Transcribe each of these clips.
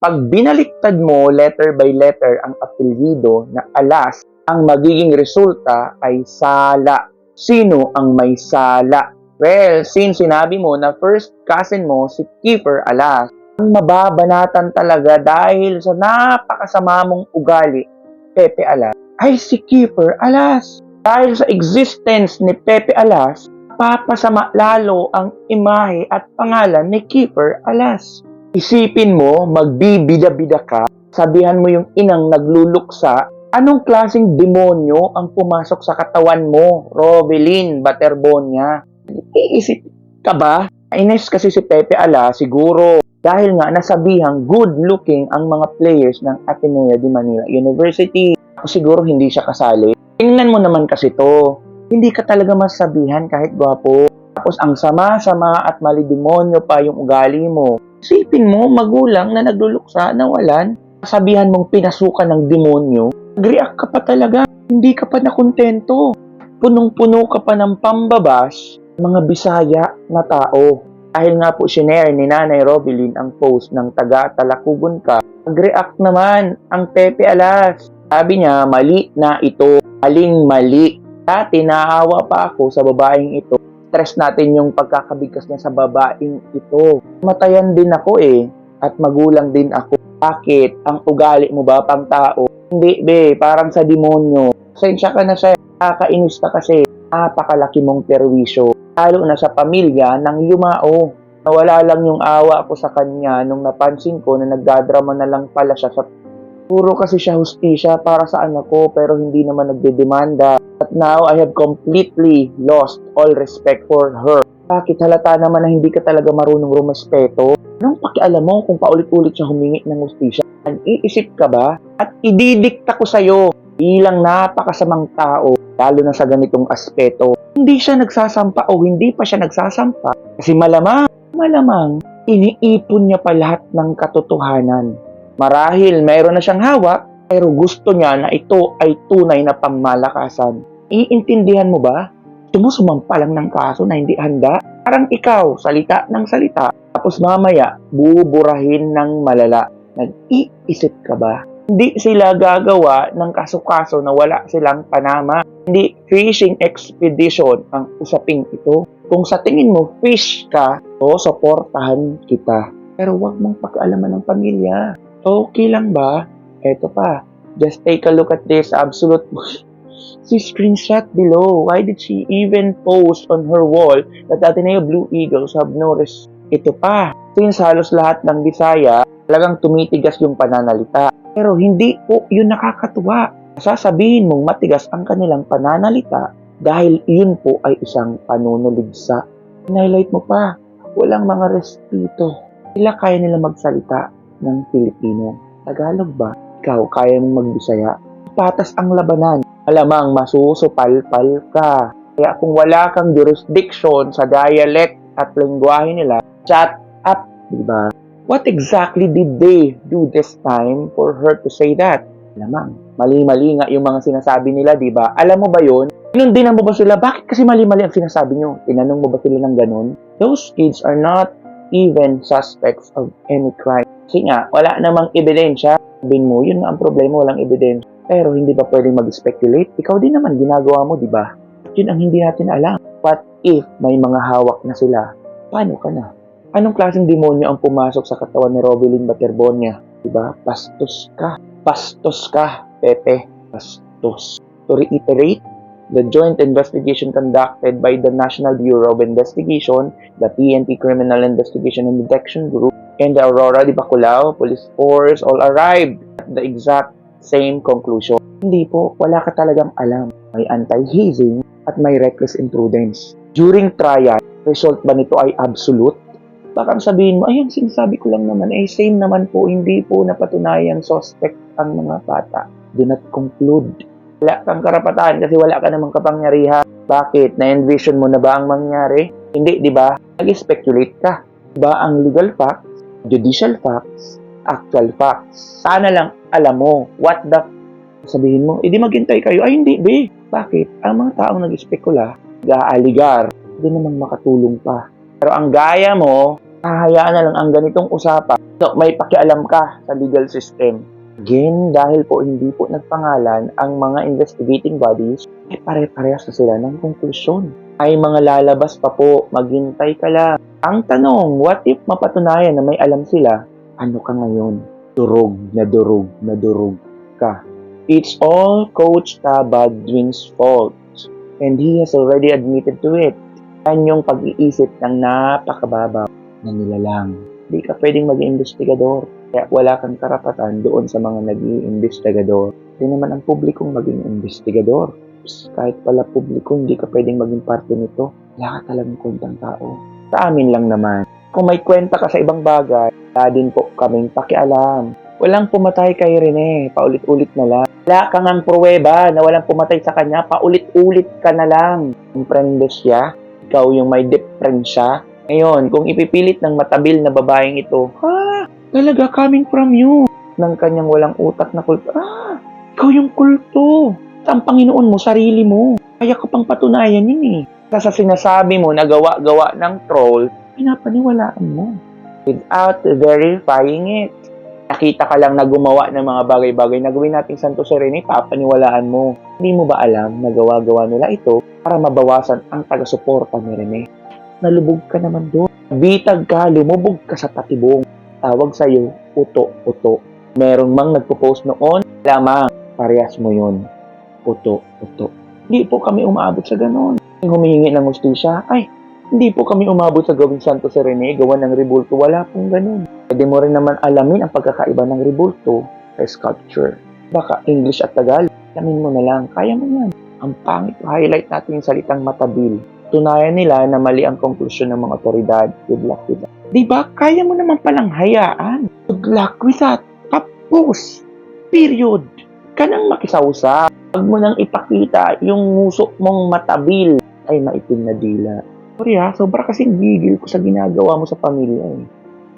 Pag binaliktad mo letter by letter ang apelyido na Alas, ang magiging resulta ay Sala. Sino ang may sala? Well, since sinabi mo na first cousin mo si Kiefer Alas, ang mababanatan talaga dahil sa napakasama mong ugali, Pepe Alas, ay si Kiefer Alas. Dahil sa existence ni Pepe Alas, papasama lalo ang imahe at pangalan ni Kiefer Alas. Isipin mo, magbibida-bida ka, sabihan mo yung inang nagluluksa, anong klaseng demonyo ang pumasok sa katawan mo, Rovelyn Baterbonia? Iisip ka ba? Ines kasi si Pepe Alas, siguro dahil nga nasabihang good-looking ang mga players ng Ateneo de Manila University. Siguro hindi siya kasali. Tingnan mo naman kasi to. Hindi ka talaga masabihan kahit gwapo. Tapos ang sama-sama at malidemonyo pa yung ugali mo. Isipin mo, magulang na nagluluksa, nawalan. Sabihan mong pinasukan ng demonyo. Nag-react ka pa talaga. Hindi ka pa nakontento. Punong-puno ka pa ng pambabas, mga Bisaya na tao. Dahil nga po sinare ni Nanay Rovelyn ang post ng taga-Talakugon ka, nag-react naman ang Pepe Alas. Sabi niya, mali na ito. Aling mali. Dati naawa pa ako sa babaeng ito. Stress natin yung pagkakabigkas niya sa babaeng ito. Matayan din ako at magulang din ako. Bakit? Ang ugali mo ba pang tao? Hindi, parang sa demonyo. Sensya ka na siya. Kakainis ka kasi napakalaki mong perwisyo. Lalo na sa pamilya ng yumao. Nawala lang yung awa ko sa kanya nung napansin ko na nagdadrama na lang pala siya sa puro kasi siya hustisya para sa anak ko pero hindi naman nagdedemanda. But now, I have completely lost all respect for her. Bakit halata naman na hindi ka talaga marunong rumespeto? Anong pakialam mo kung paulit-ulit siya humingi ng hustisya? Nag-iisip ka ba? At ididikta ko sa'yo bilang napakasamang tao, lalo na sa ganitong aspeto. Hindi siya nagsasampa o hindi pa siya nagsasampa kasi malamang, iniipon niya pa lahat ng katotohanan. Marahil mayroon na siyang hawak, pero gusto niya na ito ay tunay na pangmalakasan. Iintindihan mo ba? Sumusumampa lang ng kaso na hindi handa. Parang ikaw, salita ng salita, tapos mamaya, buburahin ng malala. Nag-iisip ka ba? Hindi sila gagawa ng kaso-kaso na wala silang panama. Hindi fishing expedition ang usaping ito. Kung sa tingin mo fish ka, suportahan kita. Pero wag mong pakialaman ng pamilya. Okay lang ba? Eto pa. Just take a look at this absolute... She screenshot below. Why did she even post on her wall that Ateneo Blue Eagles have no Ito pa. Since halos lahat ng Bisaya, talagang tumitigas yung pananalita. Pero hindi po yun nakakatuwa. Sasabihin mong matigas ang kanilang pananalita dahil yun po ay isang panunuligsa. Highlight mo pa, walang mga respeto. Sila kaya nila magsalita ng Pilipino. Tagalog ba? Ikaw, kaya mong magbisaya? Patas ang labanan. Malamang masusupalpal ka. Kaya kung wala kang jurisdiction sa dialect at lengguwahe nila, shut up, diba? What exactly did they do this time for her to say that? Alamang, mali-mali nga yung mga sinasabi nila, diba? Alam mo ba yun? Tinundinan mo ba sila? Bakit kasi mali-mali ang sinasabi nyo? Tinanong mo ba sila ng ganun? Those kids are not even suspects of any crime. Kasi nga, wala namang ebidensya. Sabihin mo, yun ang problema, walang ebidensya. Pero hindi ba pwedeng mag-speculate? Ikaw din naman ginagawa mo, diba? Yun ang hindi natin alam. What if may mga hawak na sila? Paano ka na? Anong klaseng demonyo ang pumasok sa katawan ni Rovelyn Baterbonia? Diba? Pastos ka, Pepe. Pastos. To reiterate, the joint investigation conducted by the National Bureau of Investigation, the PNP Criminal Investigation and Detection Group, and the Aurora de Bacolao Police Force all arrived at the exact same conclusion. Hindi po, wala ka talagang alam. May anti-hazing at may reckless imprudence. During trial, result ba nito ay absolute? Baka sabihin mo, ayun, sinasabi ko lang naman, same naman po, hindi po napatunayan suspect ang mga bata. Do not conclude. Wala kang karapatan kasi wala ka namang kapangyarihan. Bakit? Na-envision mo na ba ang mangyari? Hindi, di ba? Nag-speculate ka. Diba ang legal facts, judicial facts, actual facts? Sana lang alam mo, what the sabihin mo, di maghintay kayo. Ay, hindi, be. Bakit? Ang mga taong nag-spekula, ga-aligar, hindi naman makatulong pa. Pero ang gaya mo, hahayaan na lang ang ganitong usapan. So, may pakialam ka sa legal system. Again, dahil po hindi po nagpangalan ang mga investigating bodies, pare-parehas na sila ng konklusyon. Ay mga lalabas pa po, maghintay ka lang. Ang tanong, what if mapatunayan na may alam sila? Ano ka ngayon? Durog na durog na durog ka. It's all Coach Tabadwin's fault. And he has already admitted to it. Yan yung pag-iisip ng napakababaw na nilalang. Hindi ka pwedeng maging investigador. Kaya wala kang karapatan doon sa mga nag-iimbestigador. Hindi naman ang publikong maging investigador. Kahit pala publiko, hindi ka pwedeng maging parte nito. Wala ka talagang kwentang tao. Sa amin lang naman. Kung may kwenta ka sa ibang bagay, wala din po kaming pakialam. Walang pumatay kay Rene, paulit-ulit na lang. Wala kang ang pruweba na walang pumatay sa kanya, paulit-ulit ka na lang. Kung friendless siya, ikaw yung may depresya. Ngayon, kung ipipilit ng matabil na babaeng ito, talaga coming from you, ng kanyang walang utak na kulto, ikaw yung kulto. Ang Panginoon mo, sarili mo. Kaya ka pang patunayan yun eh. Sa sinasabi mo na gawa-gawa ng troll, pinapaniwalaan mo. Without verifying it. Nakita ka lang na gumawa ng mga bagay-bagay na gawin natin Santo Serene, papaniwalaan mo. Hindi mo ba alam na gawa-gawa nila ito para mabawasan ang taga-suporta ni Rene? Nalubog ka naman doon. Bitag ka, lumubog ka sa patibong. Tawag sa'yo, uto-uto. Merong mang nagpo-post noon, lamang, parehas mo yun. Uto-uto. Hindi po kami umaabot sa ganon. Humihingi ng hustisya, hindi po kami umabot sa gawing Santo Serene, gawa ng rebulto. Wala pong ganun. Pwede mo rin naman alamin ang pagkakaiba ng rebulto sa sculpture. Baka English at Tagalog, alamin mo na lang. Kaya mo yan. Ang pangit, highlight natin yung salitang matabil. Tunayan nila na mali ang konklusyon ng mga otoridad. Good luck with that. Diba? Kaya mo naman palang hayaan. Good luck with that. Tapos. Period. Kanang makisawsa. Huwag mo nang ipakita yung musok mong matabil ay maitim na dila. Sorry sobra kasing gigil ko sa ginagawa mo sa pamilya eh.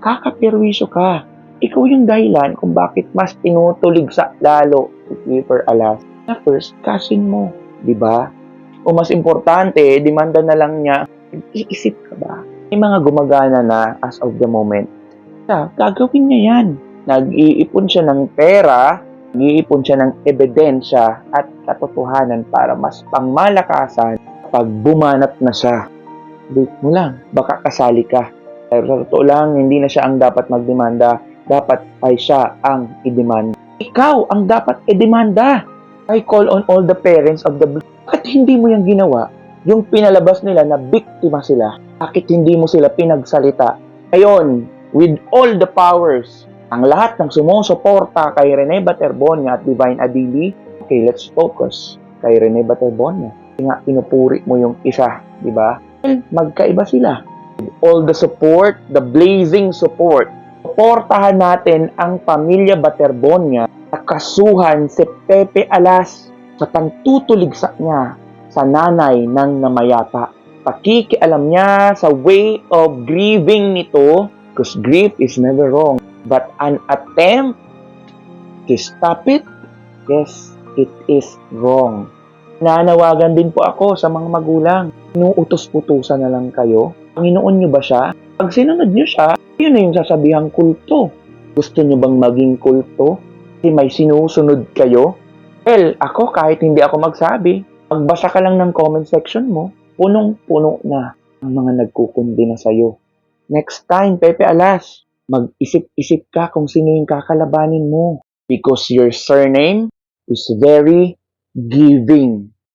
Kakaperwisyo ka. Ikaw yung dahilan kung bakit mas tinutulig sa lalo si Clipper Alas na first cousin mo. Diba? O mas importante, demanda na lang niya, iisip ka ba? May mga gumagana na as of the moment. Gagawin niya yan. Nag-iipon siya ng pera, nag-iipon siya ng ebidensya at katotohanan para mas pangmalakasan pag bumanat na siya. Wait mo lang, baka kasali ka. Pero sa totoo lang, hindi na siya ang dapat magdemanda. Dapat ay siya ang idemanda. Ikaw ang dapat idemanda. I call on all the parents of the bakit hindi mo yung ginawa? Yung pinalabas nila na biktima sila. Bakit hindi mo sila pinagsalita? Ngayon, with all the powers, ang lahat ng sumusuporta kay Rene Baterbonia at Divine Adili, okay, let's focus kay Rene Baterbonia. Kasi nga, pinupuri mo yung isa, di ba? Well, magkaiba sila. With all the support, the blazing support, suportahan natin ang pamilya Baterbonia na kasuhan si Pepe Alas sa pangtutuligsa niya sa nanay ng namayapa. Pakikialam niya sa way of grieving nito, because grief is never wrong. But an attempt to stop it, yes, it is wrong. Nanawagan din po ako sa mga magulang. Inuutos-putusan na lang kayo. Panginoon nyo ba siya? Pag sinunod nyo siya, yun na yung sasabihang kulto. Gusto nyo bang maging kulto? Kasi may sinusunod kayo? Well, ako kahit hindi ako magsabi, magbasa ka lang ng comment section mo, punong-puno na ang mga nagkukundina sa'yo. Next time, Pepe Alas, mag-isip-isip ka kung sino yung kakalabanin mo. Because your surname is very giving.